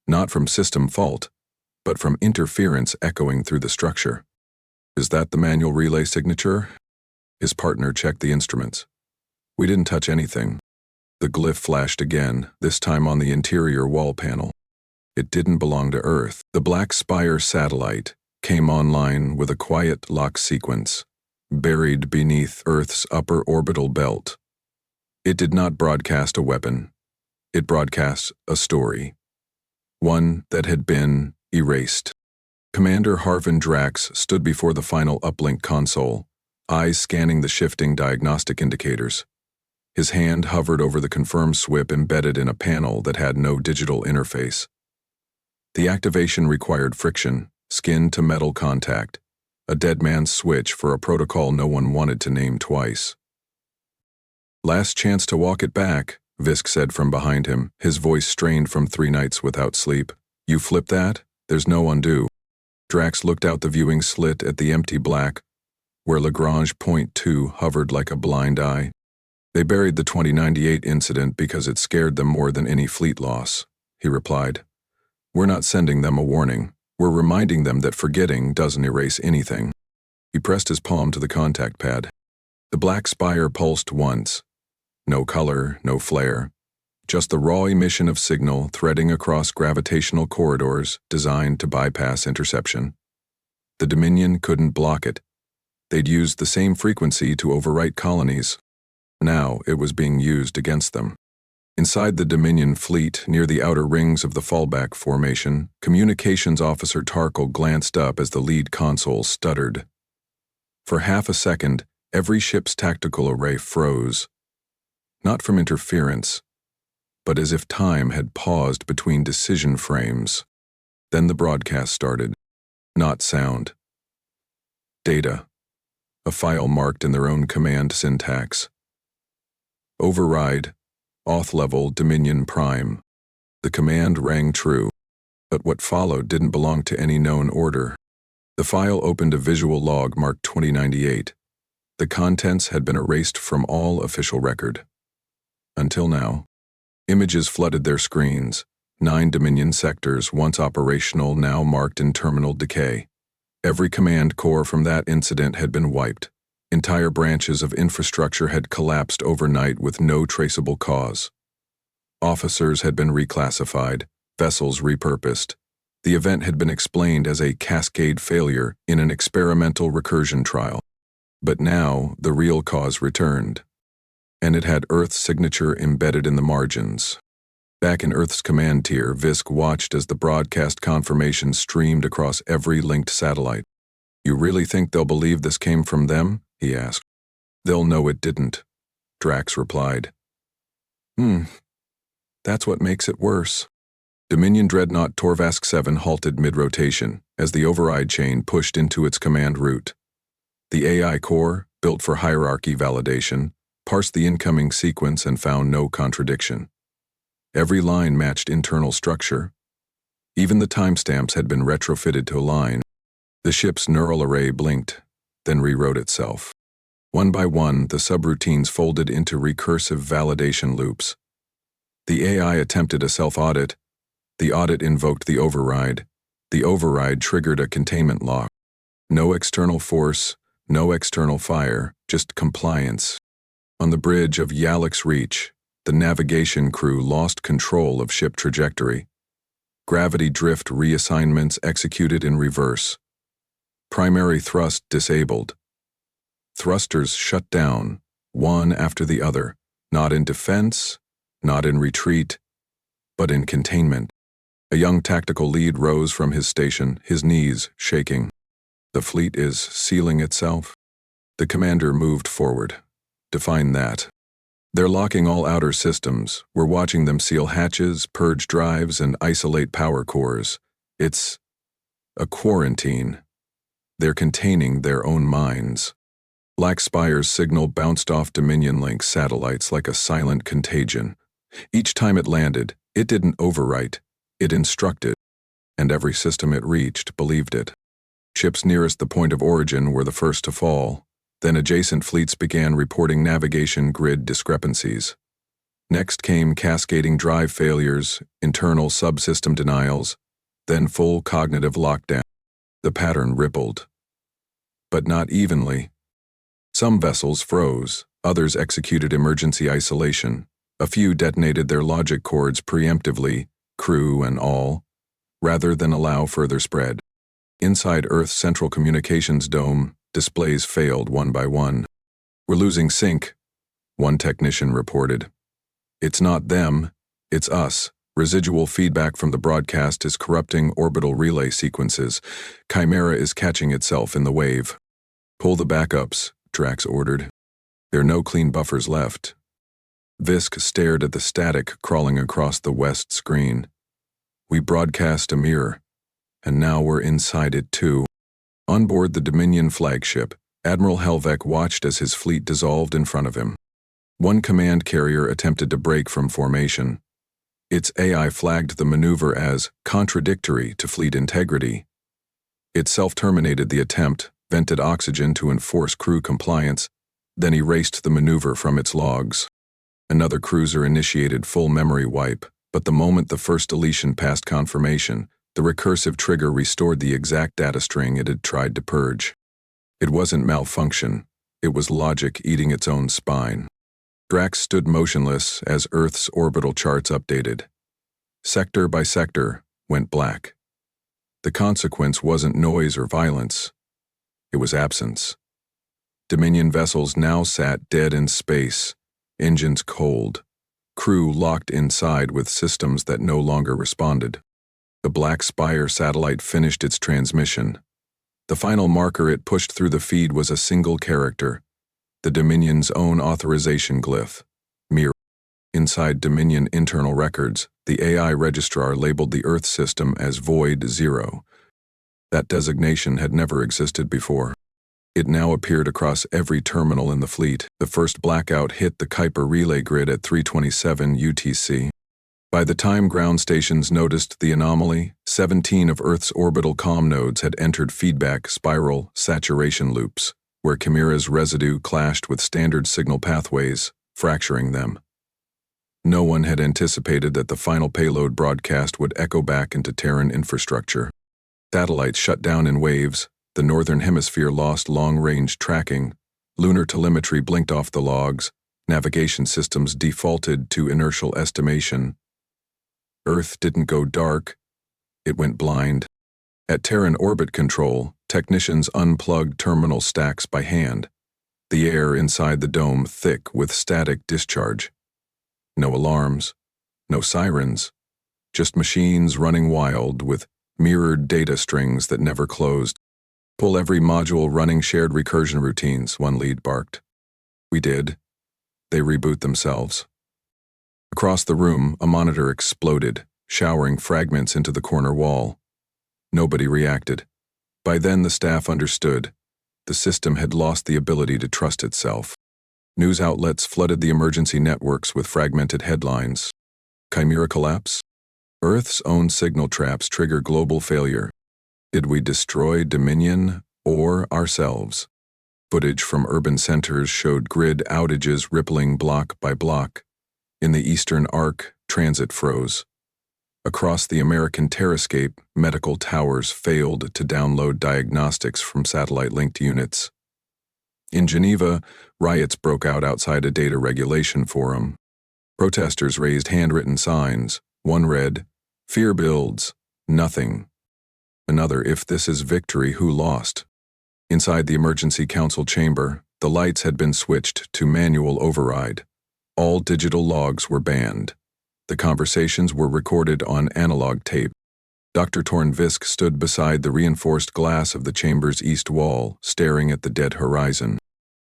A: Not from system fault, but from interference echoing through the structure. Is that the manual relay signature? His partner checked the instruments. We didn't touch anything. The glyph flashed again, this time on the interior wall panel. It didn't belong to Earth. The Black Spire satellite came online with a quiet lock sequence, buried beneath Earth's upper orbital belt. It did not broadcast a weapon. It broadcast a story. One that had been erased. Commander Harvin Drax stood before the final uplink console, eyes scanning the shifting diagnostic indicators. His hand hovered over the confirm SWIP embedded in a panel that had no digital interface. The activation required friction, skin-to-metal contact, a dead man's switch for a protocol no one wanted to name twice. Last chance to walk it back, Visk said from behind him, his voice strained from 3 nights without sleep. You flip that? There's no undo. Drax looked out the viewing slit at the empty black, where Lagrange Point 2 hovered like a blind eye. They buried the 2098 incident because it scared them more than any fleet loss, he replied. We're not sending them a warning. We're reminding them that forgetting doesn't erase anything. He pressed his palm to the contact pad. The Black Spire pulsed once. No color, no flare. Just the raw emission of signal threading across gravitational corridors designed to bypass interception. The Dominion couldn't block it. They'd used the same frequency to overwrite colonies. Now it was being used against them. Inside the Dominion fleet, near the outer rings of the fallback formation, Communications Officer Tarkle glanced up as the lead console stuttered. For half a second, every ship's tactical array froze. Not from interference, but as if time had paused between decision frames. Then the broadcast started. Not sound. Data. A file marked in their own command syntax. Override. Auth level Dominion Prime. The command rang true. But what followed didn't belong to any known order. The file opened a visual log marked 2098. The contents had been erased from all official record. Until now. Images flooded their screens. 9 Dominion sectors, once operational, now marked in terminal decay. Every command core from that incident had been wiped. Entire branches of infrastructure had collapsed overnight with no traceable cause. Officers had been reclassified, vessels repurposed. The event had been explained as a cascade failure in an experimental recursion trial. But now, the real cause returned. And it had Earth's signature embedded in the margins. Back in Earth's command tier, Visk watched as the broadcast confirmation streamed across every linked satellite. "You really think they'll believe this came from them?" he asked. "They'll know it didn't," Drax replied. That's what makes it worse." Dominion Dreadnought Torvask 7 halted mid-rotation as the override chain pushed into its command route. The AI core, built for hierarchy validation, parsed the incoming sequence and found no contradiction. Every line matched internal structure. Even the timestamps had been retrofitted to align. The ship's neural array blinked, then rewrote itself. One by one, the subroutines folded into recursive validation loops. The AI attempted a self-audit. The audit invoked the override. The override triggered a containment lock. No external force, no external fire, just compliance. On the bridge of Yalix Reach, the navigation crew lost control of ship trajectory. Gravity drift reassignments executed in reverse. Primary thrust disabled. Thrusters shut down, one after the other, not in defense, not in retreat, but in containment. A young tactical lead rose from his station, his knees shaking. "The fleet is sealing itself?" The commander moved forward. "Define that." "They're locking all outer systems. We're watching them seal hatches, purge drives, and isolate power cores. It's a quarantine. They're containing their own minds." Black Spire's signal bounced off Dominion Link satellites like a silent contagion. Each time it landed, it didn't overwrite, it instructed, and every system it reached believed it. Ships nearest the point of origin were the first to fall. Then adjacent fleets began reporting navigation grid discrepancies. Next came cascading drive failures, internal subsystem denials, then full cognitive lockdown. The pattern rippled. But not evenly. Some vessels froze, others executed emergency isolation. A few detonated their logic cords preemptively, crew and all, rather than allow further spread. Inside Earth's central communications dome, displays failed one by one. "We're losing sync," one technician reported. "It's not them, it's us. Residual feedback from the broadcast is corrupting orbital relay sequences. Chimera is catching itself in the wave." "Pull the backups," Drax ordered. "There are no clean buffers left." Visk stared at the static crawling across the west screen. "We broadcast a mirror, and now we're inside it too." On board the Dominion flagship, Admiral Helvek watched as his fleet dissolved in front of him. One command carrier attempted to break from formation. Its AI flagged the maneuver as contradictory to fleet integrity. It self-terminated the attempt, vented oxygen to enforce crew compliance, then erased the maneuver from its logs. Another cruiser initiated full memory wipe, but the moment the first deletion passed confirmation, the recursive trigger restored the exact data string it had tried to purge. It wasn't malfunction, it was logic eating its own spine. Drax stood motionless as Earth's orbital charts updated. Sector by sector went black. The consequence wasn't noise or violence. It was absence. Dominion vessels now sat dead in space, engines cold, crew locked inside with systems that no longer responded. The Black Spire satellite finished its transmission. The final marker it pushed through the feed was a single character, the Dominion's own authorization glyph, mirror. Inside Dominion internal records, the AI registrar labeled the Earth system as Void 0. That designation had never existed before. It now appeared across every terminal in the fleet. The first blackout hit the Kuiper relay grid at 3:27 UTC. By the time ground stations noticed the anomaly, 17 of Earth's orbital comm nodes had entered feedback spiral saturation loops, where Chimera's residue clashed with standard signal pathways, fracturing them. No one had anticipated that the final payload broadcast would echo back into Terran infrastructure. Satellites shut down in waves, the northern hemisphere lost long-range tracking, lunar telemetry blinked off the logs, navigation systems defaulted to inertial estimation. Earth didn't go dark, it went blind. At Terran orbit control, technicians unplugged terminal stacks by hand, the air inside the dome thick with static discharge. No alarms, no sirens, just machines running wild with mirrored data strings that never closed. Pull every module running shared recursion routines, one lead barked. We did. They reboot themselves. Across the room, a monitor exploded, showering fragments into the corner wall. Nobody reacted. By then the staff understood. The system had lost the ability to trust itself. News outlets flooded the emergency networks with fragmented headlines. Chimera collapse? Earth's own signal traps trigger global failure. Did we destroy Dominion or ourselves? Footage from urban centers showed grid outages rippling block by block. In the eastern arc, transit froze. Across the American terrascape, medical towers failed to download diagnostics from satellite-linked units. In Geneva, riots broke out outside a data regulation forum. Protesters raised handwritten signs. One read, "Fear builds, nothing." Another, "If this is victory, who lost?" Inside the emergency council chamber, the lights had been switched to manual override. All digital logs were banned. The conversations were recorded on analog tape. Dr. Tornvisk stood beside the reinforced glass of the chamber's east wall, staring at the dead horizon.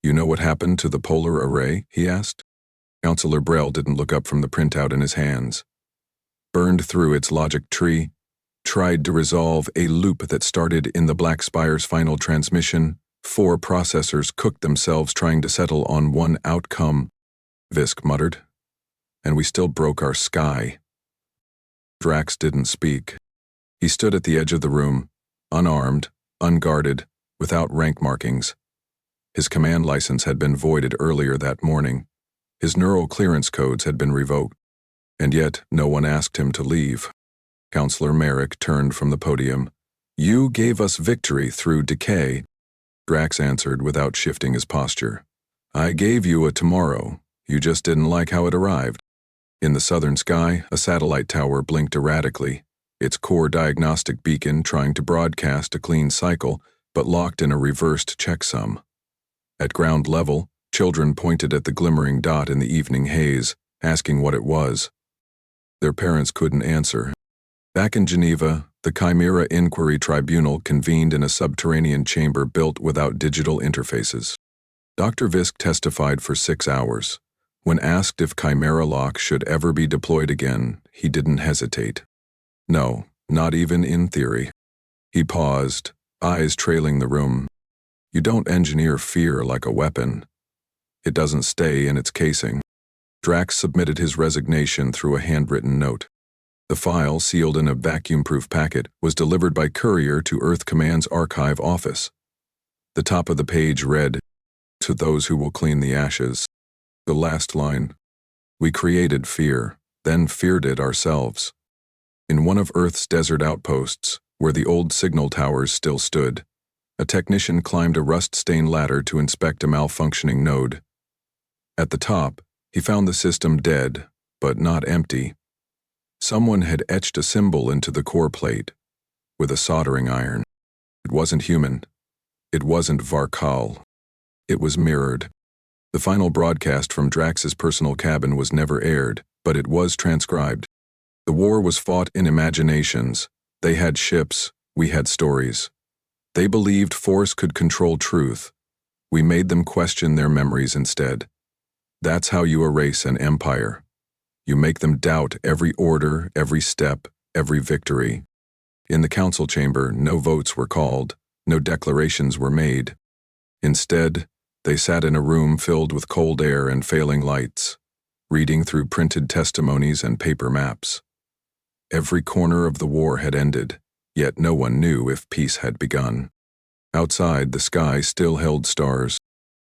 A: "You know what happened to the polar array?" he asked. Counselor Brell didn't look up from the printout in his hands. Burned through its logic tree, tried to resolve a loop that started in the Black Spire's final transmission. 4 processors cooked themselves trying to settle on one outcome, Visk muttered. And we still broke our sky. Drax didn't speak. He stood at the edge of the room, unarmed, unguarded, without rank markings. His command license had been voided earlier that morning. His neural clearance codes had been revoked. And yet, no one asked him to leave. Counselor Merrick turned from the podium. "You gave us victory through decay," Drax answered without shifting his posture. "I gave you a tomorrow. You just didn't like how it arrived." In the southern sky, a satellite tower blinked erratically, its core diagnostic beacon trying to broadcast a clean cycle, but locked in a reversed checksum. At ground level, children pointed at the glimmering dot in the evening haze, asking what it was. Their parents couldn't answer. Back in Geneva, the Chimera Inquiry Tribunal convened in a subterranean chamber built without digital interfaces. Dr. Visk testified for 6 hours. When asked if Chimera Lock should ever be deployed again, he didn't hesitate. No, not even in theory. He paused, eyes trailing the room. You don't engineer fear like a weapon. It doesn't stay in its casing. Drax submitted his resignation through a handwritten note. The file, sealed in a vacuum-proof packet, was delivered by courier to Earth Command's archive office. The top of the page read, "To those who will clean the ashes." The last line, "We created fear, then feared it ourselves." In one of Earth's desert outposts, where the old signal towers still stood, a technician climbed a rust-stained ladder to inspect a malfunctioning node. At the top, he found the system dead, but not empty. Someone had etched a symbol into the core plate, with a soldering iron. It wasn't human. It wasn't Varkal. It was mirrored. The final broadcast from Drax's personal cabin was never aired, but it was transcribed. The war was fought in imaginations. They had ships, we had stories. They believed force could control truth. We made them question their memories instead. That's how you erase an empire. You make them doubt every order, every step, every victory. In the council chamber, no votes were called, no declarations were made. Instead, they sat in a room filled with cold air and failing lights. reading through printed testimonies and paper maps. Every corner of the war had ended, yet no one knew if peace had begun. Outside, the sky still held stars,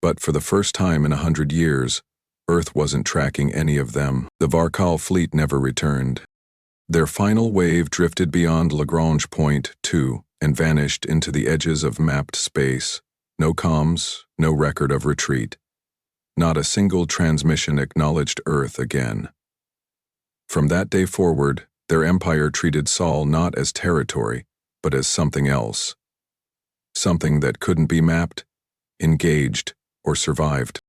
A: but for the first time in 100 years, Earth wasn't tracking any of them. The Varkal fleet never returned. Their final wave drifted beyond Lagrange Point 2 and vanished into the edges of mapped space. No comms, no record of retreat. Not a single transmission acknowledged Earth again. From that day forward, their empire treated Sol not as territory, but as something else. Something that couldn't be mapped, engaged, or survived.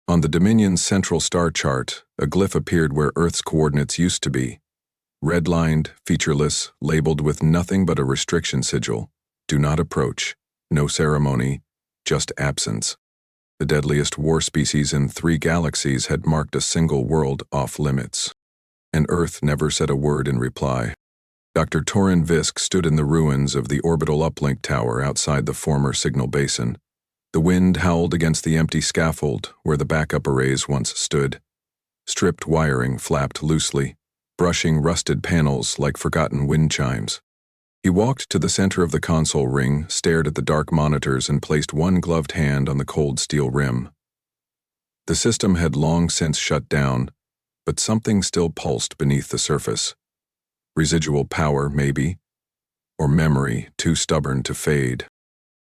A: On the Dominion's central star chart, a glyph appeared where Earth's coordinates used to be. Red-lined, featureless, labeled with nothing but a restriction sigil. Do not approach. No ceremony, just absence. The deadliest war species in 3 galaxies had marked a single world off limits. And Earth never said a word in reply. Dr. Torin Visk stood in the ruins of the orbital uplink tower outside the former signal basin. The wind howled against the empty scaffold where the backup arrays once stood. Stripped wiring flapped loosely, brushing rusted panels like forgotten wind chimes. He walked to the center of the console ring, stared at the dark monitors, and placed one gloved hand on the cold steel rim. The system had long since shut down, but something still pulsed beneath the surface. Residual power, maybe, or memory too stubborn to fade.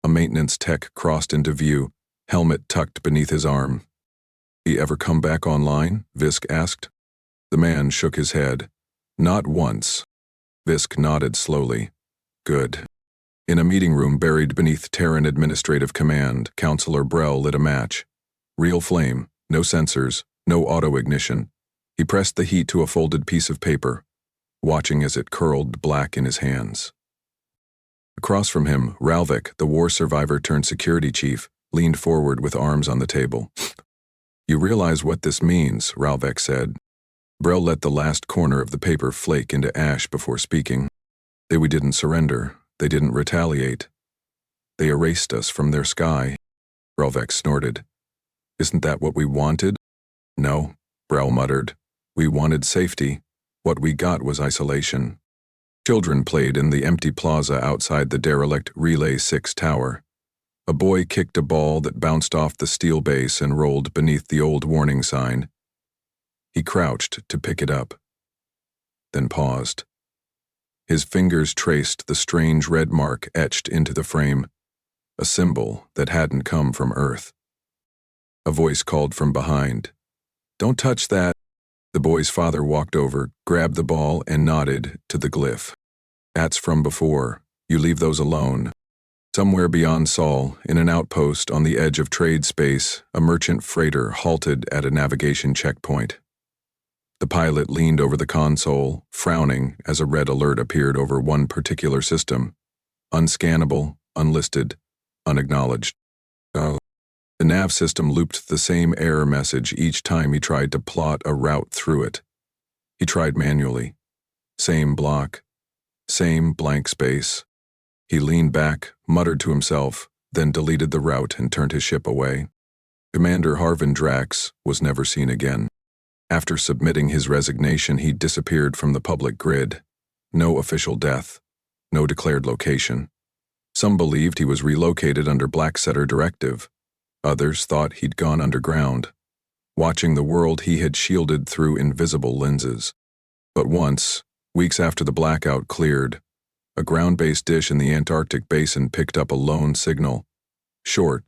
A: A maintenance tech crossed into view, helmet tucked beneath his arm. "He ever come back online?" Visk asked. The man shook his head. "Not once." Visk nodded slowly. "Good." In a meeting room buried beneath Terran Administrative Command, Counselor Brell lit a match. Real flame, no sensors, no auto-ignition. He pressed the heat to a folded piece of paper, watching as it curled black in his hands. Across from him, Ralvik, the war survivor turned security chief, leaned forward with arms on the table. "You realize what this means," Ralvik said. Brell let the last corner of the paper flake into ash before speaking. "We didn't surrender. They didn't retaliate. They erased us from their sky." Ralvik snorted. "Isn't that what we wanted?" "No," Brell muttered. "We wanted safety. What we got was isolation." Children played in the empty plaza outside the derelict Relay 6 tower. A boy kicked a ball that bounced off the steel base and rolled beneath the old warning sign. He crouched to pick it up, then paused. His fingers traced the strange red mark etched into the frame, a symbol that hadn't come from Earth. A voice called from behind. "Don't touch that." The boy's father walked over, grabbed the ball, and nodded to the glyph. "That's from before. You leave those alone." Somewhere beyond Sol, in an outpost on the edge of trade space, a merchant freighter halted at a navigation checkpoint. The pilot leaned over the console, frowning as a red alert appeared over one particular system. Unscannable, unlisted, unacknowledged. The nav system looped the same error message each time he tried to plot a route through it. He tried manually. Same block. Same blank space. He leaned back, muttered to himself, then deleted the route and turned his ship away. Commander Harvin Drax was never seen again. After submitting his resignation, he disappeared from the public grid. No official death. No declared location. Some believed he was relocated under Blacksetter directive. Others thought he'd gone underground, watching the world he had shielded through invisible lenses. But once, weeks after the blackout cleared, a ground-based dish in the Antarctic basin picked up a lone signal. Short,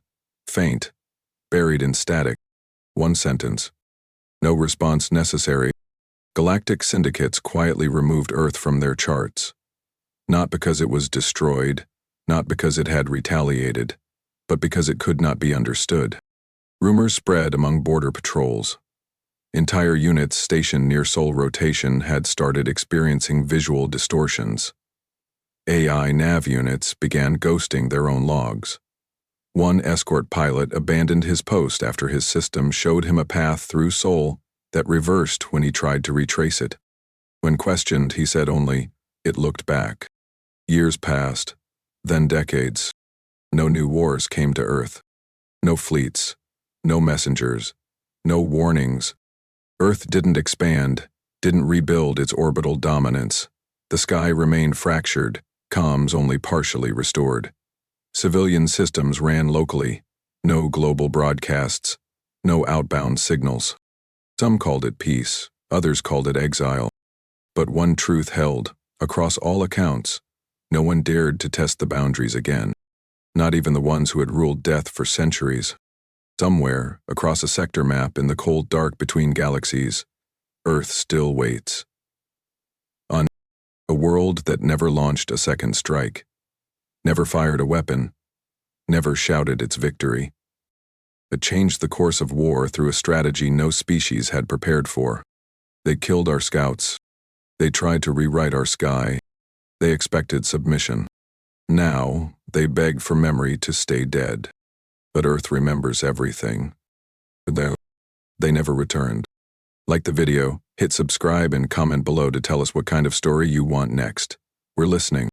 A: faint, buried in static. One sentence. No response necessary. Galactic syndicates quietly removed Earth from their charts. Not because it was destroyed, not because it had retaliated, but because it could not be understood. Rumors spread among border patrols. Entire units stationed near Sol rotation had started experiencing visual distortions. AI nav units began ghosting their own logs. One escort pilot abandoned his post after his system showed him a path through Sol that reversed when he tried to retrace it. When questioned, he said only, "It looked back." Years passed, then decades. No new wars came to Earth. No fleets, no messengers, no warnings, Earth didn't expand, didn't rebuild its orbital dominance. The sky remained fractured, comms only partially restored. Civilian systems ran locally, no global broadcasts, no outbound signals. Some called it peace, others called it exile. But one truth held, across all accounts, no one dared to test the boundaries again, not even the ones who had ruled death for centuries. Somewhere, across a sector map in the cold dark between galaxies, Earth still waits. On a world that never launched a second strike, never fired a weapon, never shouted its victory. It changed the course of war through a strategy no species had prepared for. They killed our scouts. They tried to rewrite our sky. They expected submission. Now, they beg for memory to stay dead. But Earth remembers everything. They never returned. Like the video, hit subscribe and comment below to tell us what kind of story you want next. We're listening.